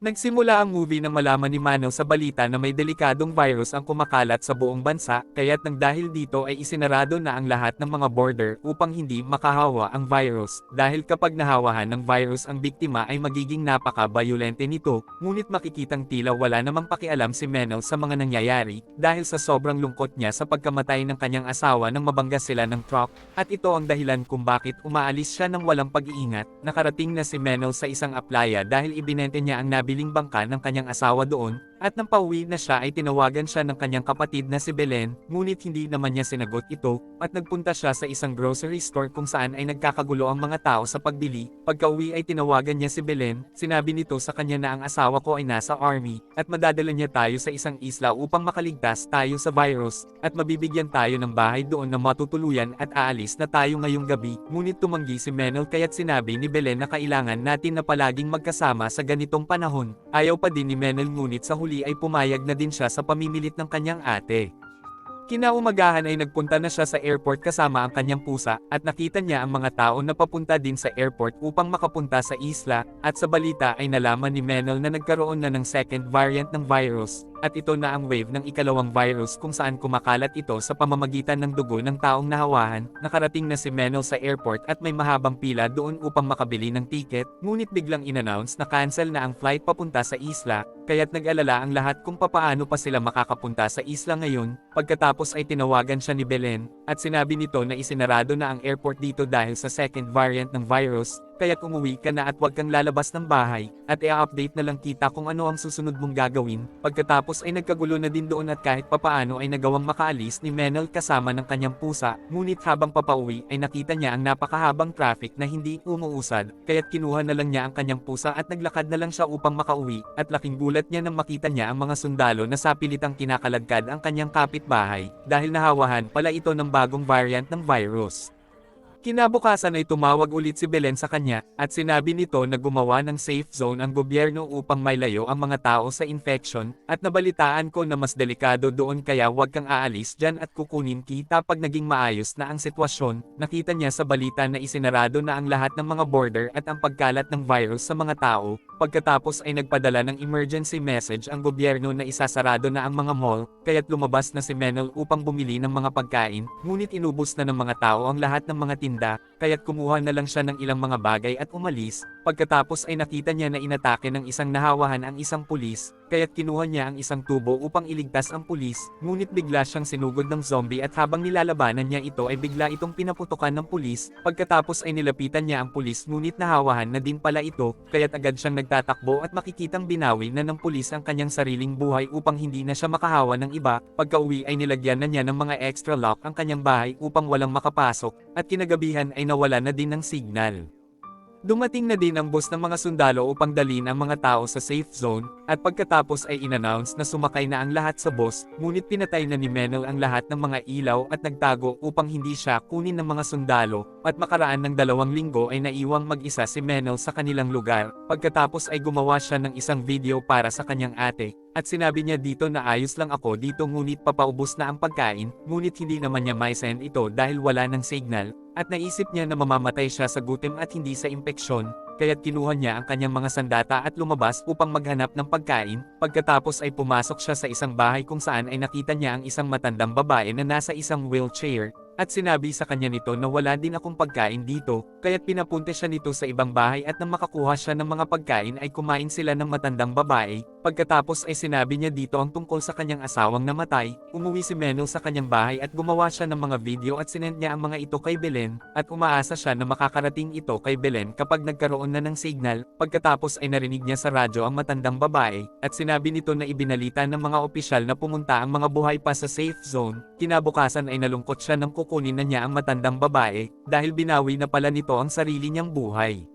Nagsimula ang movie nang malaman ni Manong sa balita na may delikadong virus ang kumakalat sa buong bansa, kaya't nang dahil dito ay isinarado na ang lahat ng mga border upang hindi makahawa ang virus. Dahil kapag nahawahan ng virus ang biktima ay magiging napaka-bayolente nito, ngunit makikitang tila wala namang pakialam si Menel sa mga nangyayari, dahil sa sobrang lungkot niya sa pagkamatay ng kanyang asawa nang mabangga sila ng truck, at ito ang dahilan kung bakit umaalis siya ng walang pag-iingat. Nakarating na si Menel sa isang aplaya dahil ibinente niya ang nabiling bangka ng kanyang asawa doon, at nang pauwi na siya ay tinawagan siya ng kanyang kapatid na si Belen, ngunit hindi naman niya sinagot ito, at nagpunta siya sa isang grocery store kung saan ay nagkakagulo ang mga tao sa pagbili. Pagka-uwi ay tinawagan niya si Belen, sinabi nito sa kanya na ang asawa ko ay nasa army, at madadala niya tayo sa isang isla upang makaligtas tayo sa virus, at mabibigyan tayo ng bahay doon na matutuluyan at aalis na tayo ngayong gabi. Ngunit tumanggi si Menel kaya't sinabi ni Belen na kailangan natin na palaging magkasama sa ganitong panahon. Ayaw pa din ni Menel ngunit sa huli ay pumayag na din siya sa pamimilit ng kanyang ate. Kinaumagahan ay nagpunta na siya sa airport kasama ang kanyang pusa, at nakita niya ang mga tao na papunta din sa airport upang makapunta sa isla, at sa balita ay nalaman ni Menel na nagkaroon na ng second variant ng virus, at ito na ang wave ng ikalawang virus kung saan kumakalat ito sa pamamagitan ng dugo ng taong nahawahan. Nakarating na si Menel sa airport at may mahabang pila doon upang makabili ng ticket, ngunit biglang inannounce na cancel na ang flight papunta sa isla, kaya't nag-alala ang lahat kung papaano pa sila makakapunta sa isla ngayon. Pagkatapos ay tinawagan siya ni Belen, at sinabi nito na isinarado na ang airport dito dahil sa second variant ng virus, kaya't umuwi ka na at huwag kang lalabas ng bahay, at i-update na lang kita kung ano ang susunod mong gagawin. Pagkatapos ay nagkagulo na din doon at kahit papaano ay nagawang makaalis ni Menel kasama ng kanyang pusa, ngunit habang papauwi ay nakita niya ang napakahabang traffic na hindi umuusad, kaya't kinuha na lang niya ang kanyang pusa at naglakad na lang siya upang makauwi, at laking gulat niya nang makita niya ang mga sundalo na sa pilitang kinakaladkad ang kanyang kapitbahay, dahil nahawahan pala ito ng bagong variant ng virus. Kinabukasan ay tumawag ulit si Belen sa kanya, at sinabi nito na gumawa ng safe zone ang gobyerno upang mailayo ang mga tao sa infection, at nabalitaan ko na mas delikado doon kaya huwag kang aalis dyan at kukunin kita pag naging maayos na ang sitwasyon. Nakita niya sa balita na isinarado na ang lahat ng mga border at ang pagkalat ng virus sa mga tao. Pagkatapos ay nagpadala ng emergency message ang gobyerno na isasarado na ang mga mall, kaya't lumabas na si Menel upang bumili ng mga pagkain, ngunit inubos na ng mga tao ang lahat ng mga kaya't kumuha na lang siya ng ilang mga bagay at umalis. Pagkatapos ay nakita niya na inatake ng isang nahawahan ang isang pulis, kaya't kinuha niya ang isang tubo upang iligtas ang pulis, ngunit bigla siyang sinugod ng zombie at habang nilalabanan niya ito ay bigla itong pinaputukan ng pulis. Pagkatapos ay nilapitan niya ang pulis ngunit nahawahan na din pala ito, kaya't agad siyang nagtatakbo at makikitang binawi na ng pulis ang kanyang sariling buhay upang hindi na siya makahawa ng iba. Pagka-uwi ay nilagyan na niya ng mga extra lock ang kanyang bahay upang walang makapasok, at kinagabihan ay nawala na din ng signal. Dumating na din ang boss ng mga sundalo upang dalhin ang mga tao sa safe zone, at pagkatapos ay inannounce na sumakay na ang lahat sa boss, ngunit pinatay na ni Menel ang lahat ng mga ilaw at nagtago upang hindi siya kunin ng mga sundalo, at makaraan ng 2 linggo ay naiwang mag-isa si Menel sa kanilang lugar. Pagkatapos ay gumawa siya ng isang video para sa kanyang ate, at sinabi niya dito na ayos lang ako dito ngunit papaubos na ang pagkain, ngunit hindi naman niya mai-send ito dahil wala ng signal, at naisip niya na mamamatay siya sa gutom at hindi sa impeksyon, kaya't kinuha niya ang kanyang mga sandata at lumabas upang maghanap ng pagkain. Pagkatapos ay pumasok siya sa isang bahay kung saan ay nakita niya ang isang matandang babae na nasa isang wheelchair, at sinabi sa kanya nito na wala din akong pagkain dito, kaya't pinapunta siya nito sa ibang bahay at nang makakuha siya ng mga pagkain ay kumain sila ng matandang babae. Pagkatapos ay sinabi niya dito ang tungkol sa kanyang asawang namatay. Umuwi si Menel sa kanyang bahay at gumawa siya ng mga video at sinend niya ang mga ito kay Belen, at umaasa siya na makakarating ito kay Belen kapag nagkaroon na ng signal. Pagkatapos ay narinig niya sa radyo ang matandang babae, at sinabi nito na ibinalita ng mga opisyal na pumunta ang mga buhay pa sa safe zone. Kinabukasan ay nalungkot siya nang kukunin na niya ang matandang babae, dahil binawi na pala nito ang sarili niyang buhay.